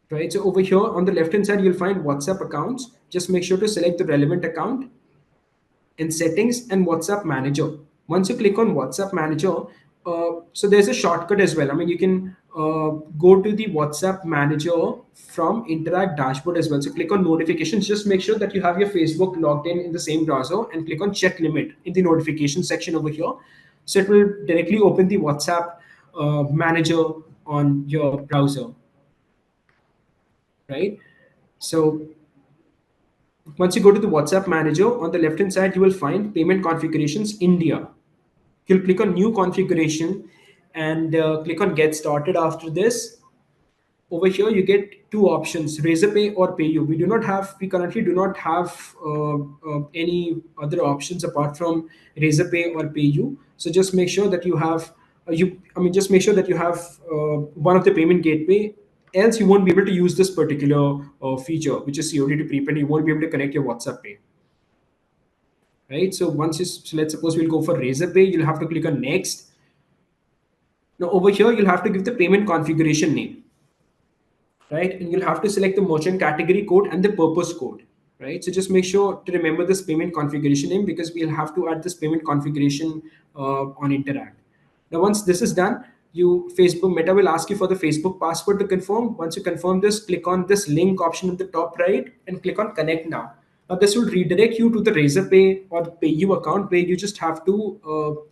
Speaker 1: right? So over here on the left hand side, you'll find WhatsApp accounts. Just make sure to select the relevant account in settings and WhatsApp manager. Once you click on WhatsApp manager, so there's a shortcut as well. I mean, you can go to the WhatsApp manager from Interact dashboard as well. So click on notifications. Just make sure that you have your Facebook logged in the same browser, and click on check limit in the notification section over here. So it will directly open the WhatsApp manager on your browser, right? So once you go to the WhatsApp manager, on the left hand side, you will find payment configurations India. You'll click on new configuration, and click on get started. After this, over here you get two options: Razorpay or PayU. We currently do not have any other options apart from Razorpay or PayU. So just make sure that you have just make sure that you have one of the payment gateway. Else you won't be able to use this particular feature, which is COD to prepaid. You won't be able to connect your WhatsApp Pay, right? So let's suppose we'll go for Razorpay. You'll have to click on next. Now over here, you'll have to give the payment configuration name, right? And you'll have to select the merchant category code and the purpose code, right? So just make sure to remember this payment configuration name, because we'll have to add this payment configuration on Interact. Now, once this is done, Facebook Meta will ask you for the Facebook password to confirm. Once you confirm this, click on this link option at the top right and click on connect now. Now this will redirect you to the Razorpay or PayU account, where you just have to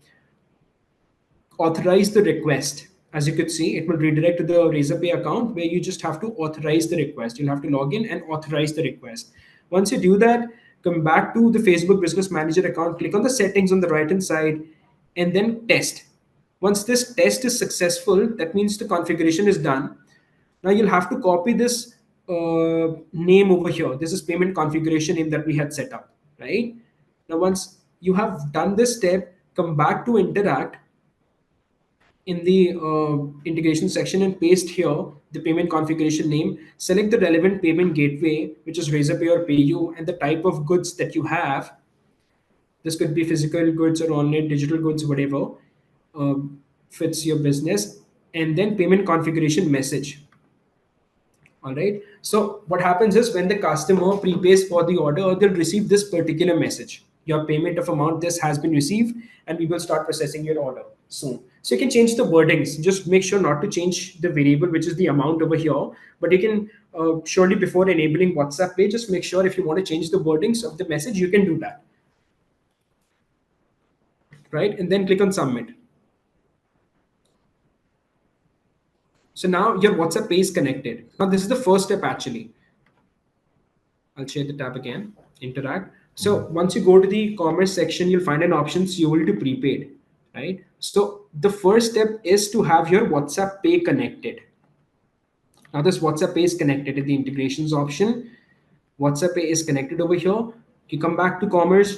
Speaker 1: authorize the request. As you could see, it will redirect to the Razorpay account, where you just have to authorize the request. You'll have to log in and authorize the request. Once you do that, come back to the Facebook Business Manager account, click on the settings on the right hand side, and then test. Once this test is successful, that means the configuration is done. Now you'll have to copy this name over here. This is payment configuration name that we had set up, right? Now, once you have done this step, come back to Interact in the integration section and paste here the payment configuration name. Select the relevant payment gateway, which is Razorpay or PayU, and the type of goods that you have. This could be physical goods or online digital goods, whatever fits your business, and then payment configuration message. All right. So what happens is, when the customer prepays for the order, they'll receive this particular message: your payment of amount this has been received, and we will start processing your order soon. So you can change the wordings. Just make sure not to change the variable, which is the amount over here. But you can surely, before enabling WhatsApp Pay, just make sure if you want to change the wordings of the message, you can do that. Right. And then click on submit. So now your WhatsApp Pay is connected. Now this is the first step actually. I'll share the tab again, Interact. So once you go to the commerce section, you'll find an option fuel to prepaid, right? So the first step is to have your WhatsApp Pay connected. Now this WhatsApp Pay is connected in the integrations option. WhatsApp Pay is connected over here. You come back to commerce,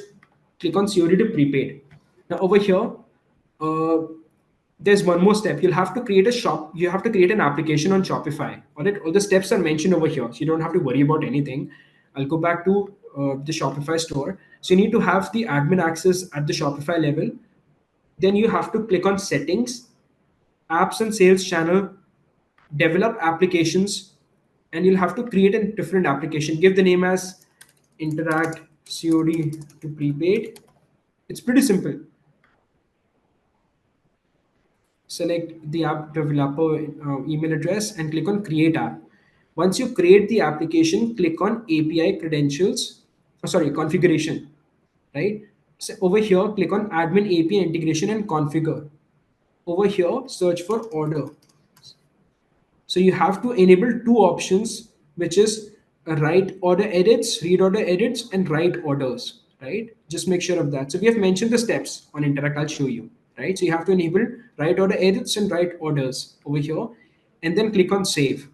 Speaker 1: click on COD to prepaid. Now over here, uh, there's one more step. You'll have to create a shop. You have to create an application on Shopify. All right, all the steps are mentioned over here, so you don't have to worry about anything. I'll go back to the Shopify store. So you need to have the admin access at the Shopify level. Then you have to click on settings, apps and sales channel, develop applications, and you'll have to create a different application. Give the name as Interact COD to prepaid. It's pretty simple. Select the app developer email address and click on create app. Once you create the application, click on API credentials, sorry, configuration, right? So over here, click on admin API integration and configure. Over here, search for order. So you have to enable two options, which is write order edits, read order edits, and write orders, right? Just make sure of that. So we have mentioned the steps on Interact. I'll show you, right? So you have to enable write order edits and write orders over here, and then click on save,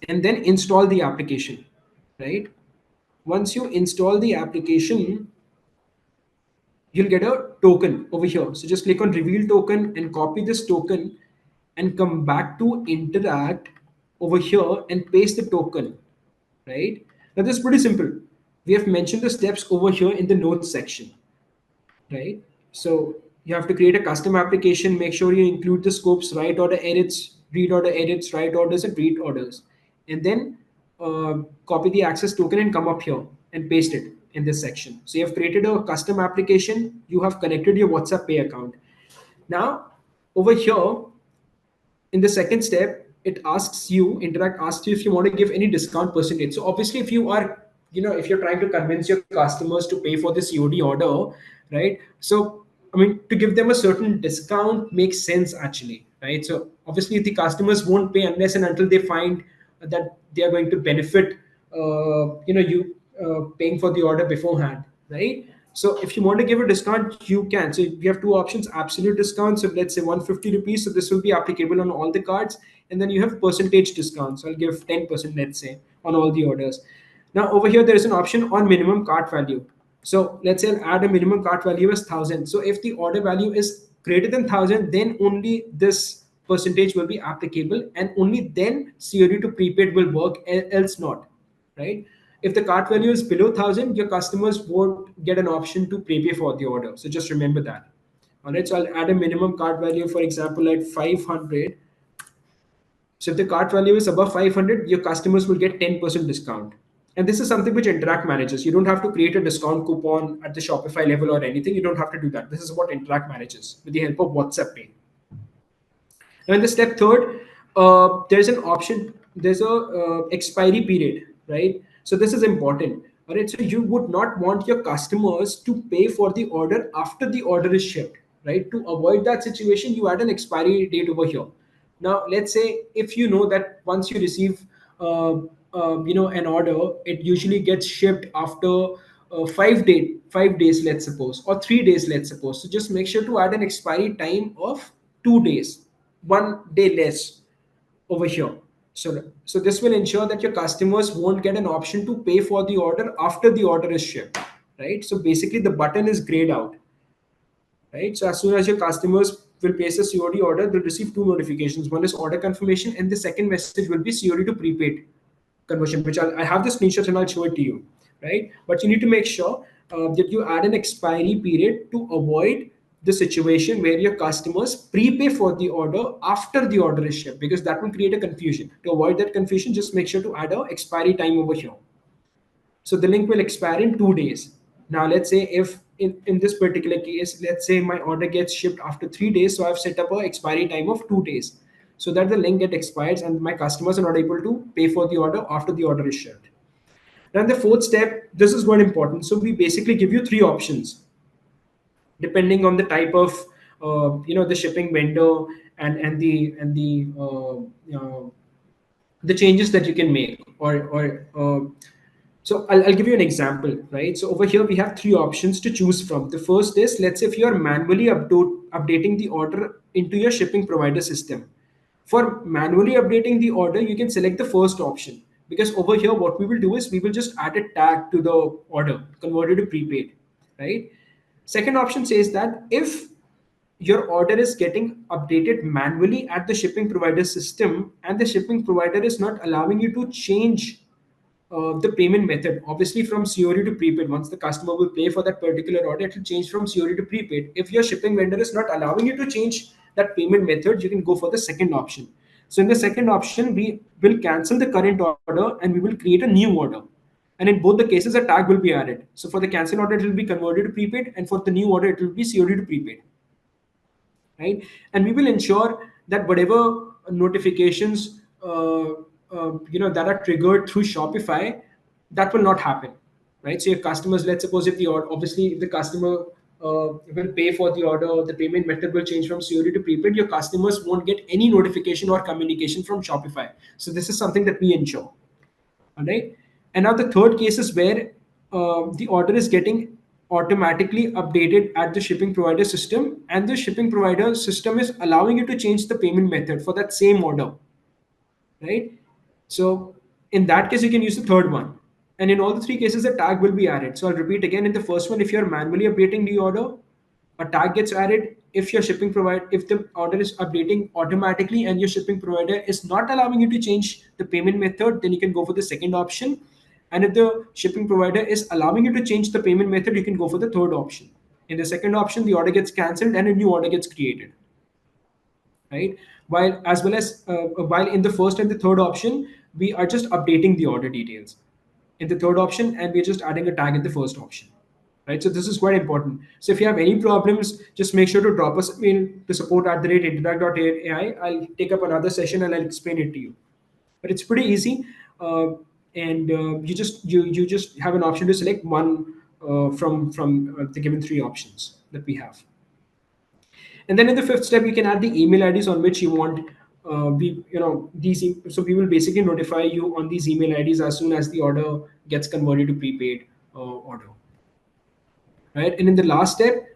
Speaker 1: and then install the application, right? Once you install the application, you'll get a token over here. So just click on reveal token and copy this token and come back to Interact over here and paste the token, right? Now this is pretty simple. We have mentioned the steps over here in the notes section, right? So you have to create a custom application, make sure you include the scopes, write order edits, read order edits, write orders, and read orders. And then copy the access token and come up here and paste it in this section. So you have created a custom application, you have connected your WhatsApp Pay account. Now, over here, in the second step, it asks you, Interact asks you if you want to give any discount percentage. So obviously, if you are, if you're trying to convince your customers to pay for the COD order, right? So I mean, to give them a certain discount makes sense actually, right? So obviously, the customers won't pay unless and until they find that they are going to benefit, you paying for the order beforehand, right? So if you want to give a discount, you can. So we have two options: absolute discount. So let's say 150 rupees. So this will be applicable on all the cards, and then you have percentage discount. So I'll give 10%, let's say, on all the orders. Now over here there is an option on minimum cart value. So let's say I'll add a minimum cart value as 1,000. So if the order value is greater than 1,000, then only this percentage will be applicable, and only then COD to prepaid will work, else not, right? If the cart value is below 1,000, your customers won't get an option to prepay for the order. So just remember that. All right. So I'll add a minimum cart value, for example, at 500. So if the cart value is above 500, your customers will get 10% discount. And this is something which Interact manages. You don't have to create a discount coupon at the Shopify level or anything. You don't have to do that. This is what Interact manages with the help of WhatsApp Pay. Now in the step third, there's an option. There's a expiry period, right? So this is important. All right. So you would not want your customers to pay for the order after the order is shipped, right? To avoid that situation, you add an expiry date over here. Now, let's say if you know that once you receive, an order, it usually gets shipped after 5 days, let's suppose, or 3 days, let's suppose. So just make sure to add an expiry time of 2 days, 1 day less over here. So this will ensure that your customers won't get an option to pay for the order after the order is shipped, right? So basically, the button is grayed out, right? So as soon as your customers will place a COD order, they'll receive two notifications. One is order confirmation, and the second message will be COD to prepaid conversion, which I have the screenshots and I'll show it to you, right? But you need to make sure that you add an expiry period to avoid the situation where your customers prepay for the order after the order is shipped, because that will create a confusion. To avoid that confusion, just make sure to add a expiry time over here. So the link will expire in 2 days. Now, let's say if in this particular case, let's say my order gets shipped after 3 days. So I've set up a expiry time of 2 days so that the link get expires and my customers are not able to pay for the order after the order is shipped. Then the fourth step, this is one important. So we basically give you three options depending on the type of the shipping vendor and the changes that you can make so I'll give you an example, right? So over here we have three options to choose from. The first is, let's say if you are manually updating the order into your shipping provider system. For manually updating the order, you can select the first option, because over here what we will do is we will just add a tag to the order, convert it to prepaid, right? Second option says that if your order is getting updated manually at the shipping provider system, and the shipping provider is not allowing you to change the payment method. Obviously, from COD to prepaid, once the customer will pay for that particular order, it will change from COD to prepaid. If your shipping vendor is not allowing you to change that payment method, you can go for the second option. So in the second option, we will cancel the current order and we will create a new order. And in both the cases, a tag will be added. So for the cancel order, it will be converted to prepaid, and for the new order, it will be COD to prepaid, right? And we will ensure that whatever notifications that are triggered through Shopify, that will not happen, right? So your customers, let's suppose if the order, obviously if the customer will pay for the order, the payment method will change from COD to prepaid, your customers won't get any notification or communication from Shopify. So this is something that we ensure. All right. And now the third case is where the order is getting automatically updated at the shipping provider system, and the shipping provider system is allowing you to change the payment method for that same order, right? So in that case, you can use the third one. And in all the three cases, a tag will be added. So I'll repeat again. In the first one, if you're manually updating the order, a tag gets added. If your shipping provider, if the order is updating automatically and your shipping provider is not allowing you to change the payment method, then you can go for the second option. And if the shipping provider is allowing you to change the payment method, you can go for the third option. In the second option, the order gets cancelled and a new order gets created, right? While as well as while in the first and the third option, we are just updating the order details in the third option, and we're just adding a tag in the first option, right? So this is quite important. So if you have any problems, just make sure to drop us a mail to support@interact.ai. I'll take up another session and I'll explain it to you. But it's pretty easy, and you just have an option to select one from the given three options that we have. And then in the fifth step, you can add the email IDs on which you want so we will basically notify you on these email IDs as soon as the order gets converted to prepaid order, right? And then in the last step,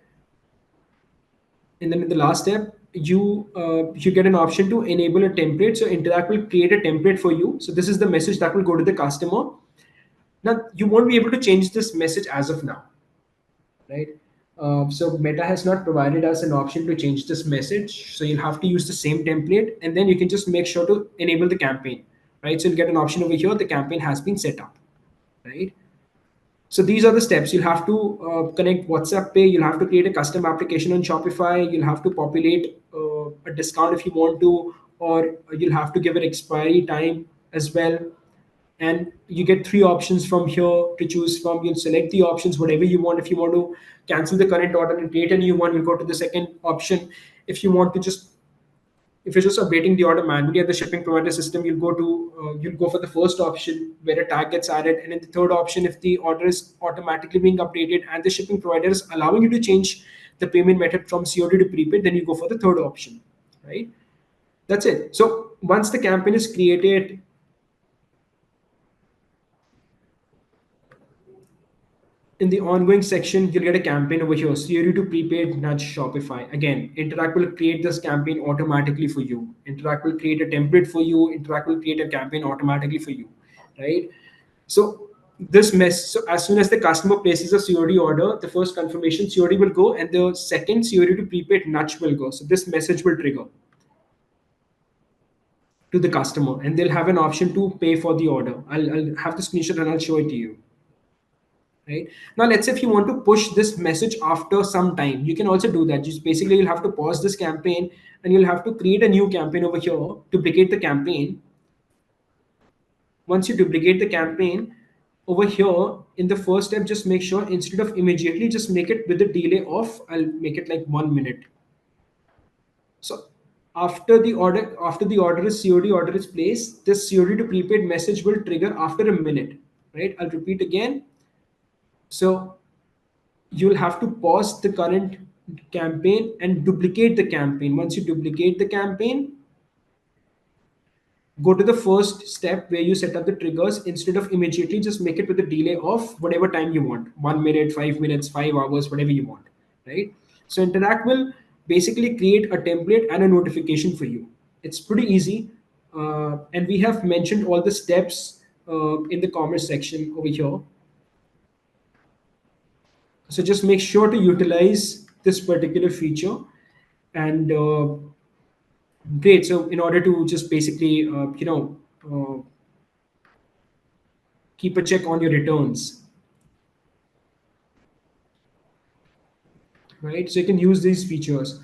Speaker 1: you get an option to enable a template. So Interact will create a template for you. So this is the message that will go to the customer. Now you won't be able to change this message as of now, right? So Meta has not provided us an option to change this message. So you'll have to use the same template, and then you can just make sure to enable the campaign, right? So you'll get an option over here. The campaign has been set up, right? So these are the steps. You'll have to connect WhatsApp Pay. You'll have to create a custom application on Shopify. You'll have to populate a discount if you want to, or you'll have to give an expiry time as well. And you get three options from here to choose from. You'll select the options, whatever you want. If you want to cancel the current order and create a new one, you'll go to the second option. If you want to just if you're just updating the order manually at the shipping provider system, you'll go for the first option where a tag gets added, and in the third option, if the order is automatically being updated and the shipping provider is allowing you to change the payment method from COD to prepaid, then you go for the third option, right? That's it. So once the campaign is created, in the ongoing section, you'll get a campaign over here, COD to prepaid nudge Shopify. Again, Interact will create this campaign automatically for you. Interact will create a template for you. Interact will create a campaign automatically for you, right? So so as soon as the customer places a COD order, the first confirmation COD will go, and the second COD to prepaid nudge will go. So this message will trigger to the customer, and they'll have an option to pay for the order. I'll have the screenshot and I'll show it to you. Right now, let's say if you want to push this message after some time, you can also do that. Just basically, you'll have to pause this campaign and you'll have to create a new campaign over here, duplicate the campaign. Once you duplicate the campaign over here, in the first step, just make sure instead of immediately, just make it with a delay of, I'll make it like 1 minute. So after the order is COD order is placed, this COD to prepaid message will trigger after a minute, right? I'll repeat again. So you'll have to pause the current campaign and duplicate the campaign. Once you duplicate the campaign, go to the first step where you set up the triggers. Instead of immediately, just make it with a delay of whatever time you want, 1 minute, 5 minutes, 5 hours, whatever you want, right? So Interact will basically create a template and a notification for you. It's pretty easy. And we have mentioned all the steps in the comments section over here. So just make sure to utilize this particular feature. And great. So in order to just basically, keep a check on your returns, right? So you can use these features.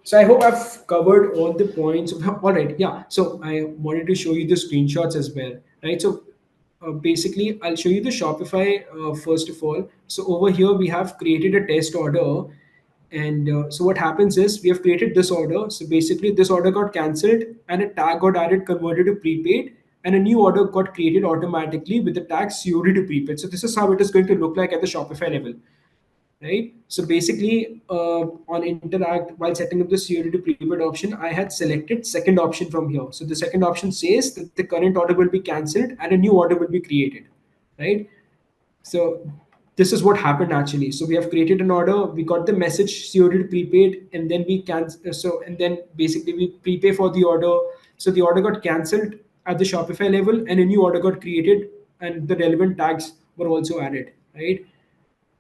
Speaker 1: So I hope I've covered all the points. All right, yeah. So I wanted to show you the screenshots as well, right? So basically, I'll show you the Shopify first of all. So over here, we have created a test order. And so what happens is we have created this order. So basically, this order got cancelled and a tag got added, converted to prepaid, and a new order got created automatically with the tag COD to prepaid. So this is how it is going to look like at the Shopify level, right? So basically, on Interact, while setting up the COD to prepaid option, I had selected second option from here. So the second option says that the current order will be cancelled and a new order will be created, right? So this is what happened actually. So we have created an order, we got the message COD to prepaid, and then we cancel. So and then basically we prepay for the order. So the order got cancelled at the Shopify level, and a new order got created, and the relevant tags were also added, right?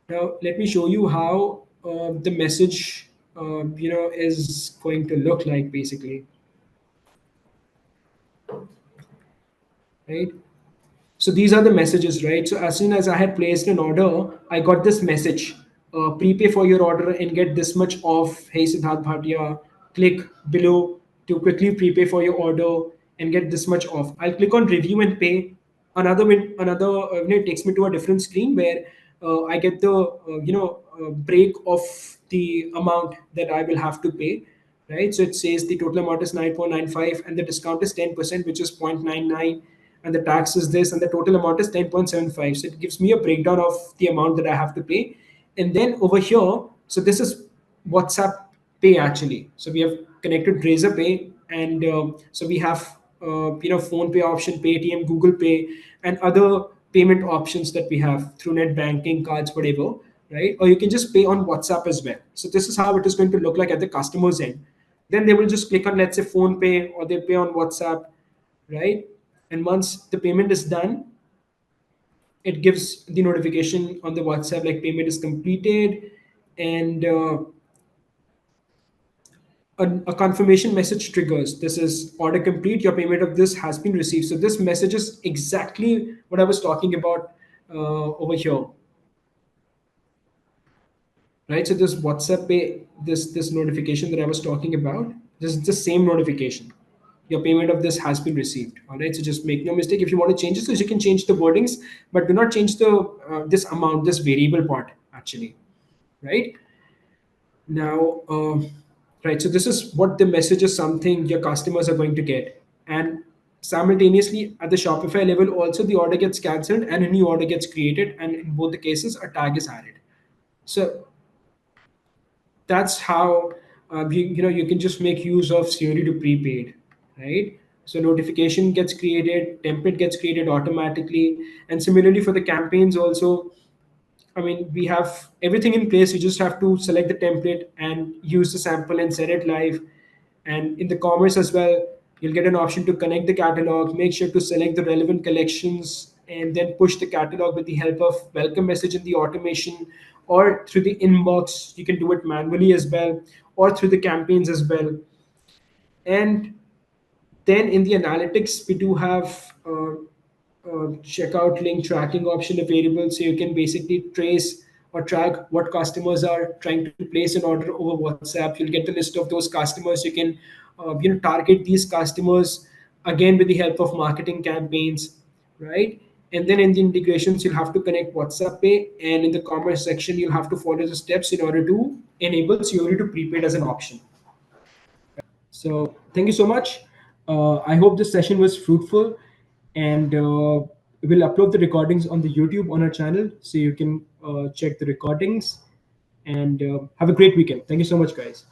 Speaker 1: Now, let me show you how the message, is going to look like basically, right? So these are the messages, right? So as soon as I had placed an order, I got this message: prepay for your order and get this much off. Hey, Siddharth Bhatia, click below to quickly prepay for your order and get this much off. I'll click on review and pay. Another it takes me to a different screen where I get the break of the amount that I will have to pay, right? So it says the total amount is 9.95 and the discount is 10%, which is 0.99, and the tax is this, and the total amount is 10.75. So it gives me a breakdown of the amount that I have to pay. And then over here, so this is WhatsApp Pay actually. So we have connected Razor Pay, and so we have Phone Pay option, Paytm, Google Pay, and other payment options that we have through net banking, cards, whatever, right? Or you can just pay on WhatsApp as well. So this is how it is going to look like at the customer's end. Then they will just click on, let's say, Phone Pay, or they pay on WhatsApp, right? And once the payment is done, it gives the notification on the WhatsApp like payment is completed, and a confirmation message triggers. This is order complete. Your payment of this has been received. So this message is exactly what I was talking about over here, right? So this WhatsApp pay, this notification that I was talking about, this is the same notification. Your payment of this has been received. All right. So just make no mistake. If you want to change this, you can change the wordings, but do not change the this amount, this variable part actually, right? Now, right. So this is what the message is, something your customers are going to get, and simultaneously at the Shopify level, also the order gets cancelled and a new order gets created, and in both the cases, a tag is added. So that's how you can just make use of COD to prepaid, right? So notification gets created, template gets created automatically, and similarly for the campaigns also. I mean, we have everything in place. You just have to select the template and use the sample and set it live. And in the commerce as well, you'll get an option to connect the catalog, make sure to select the relevant collections, and then push the catalog with the help of welcome message in the automation, or through the inbox. You can do it manually as well, or through the campaigns as well. And then in the analytics, we do have checkout link tracking option available, so you can basically trace or track what customers are trying to place an order over WhatsApp. You'll get the list of those customers. You can target these customers again with the help of marketing campaigns, right? And then in the integrations, you'll have to connect WhatsApp Pay, and in the commerce section, you'll have to follow the steps in order to enable COD to prepaid as an option. So thank you so much. I hope this session was fruitful, and we'll upload the recordings on the YouTube on our channel, so you can check the recordings. And have a great weekend. Thank you so much, guys.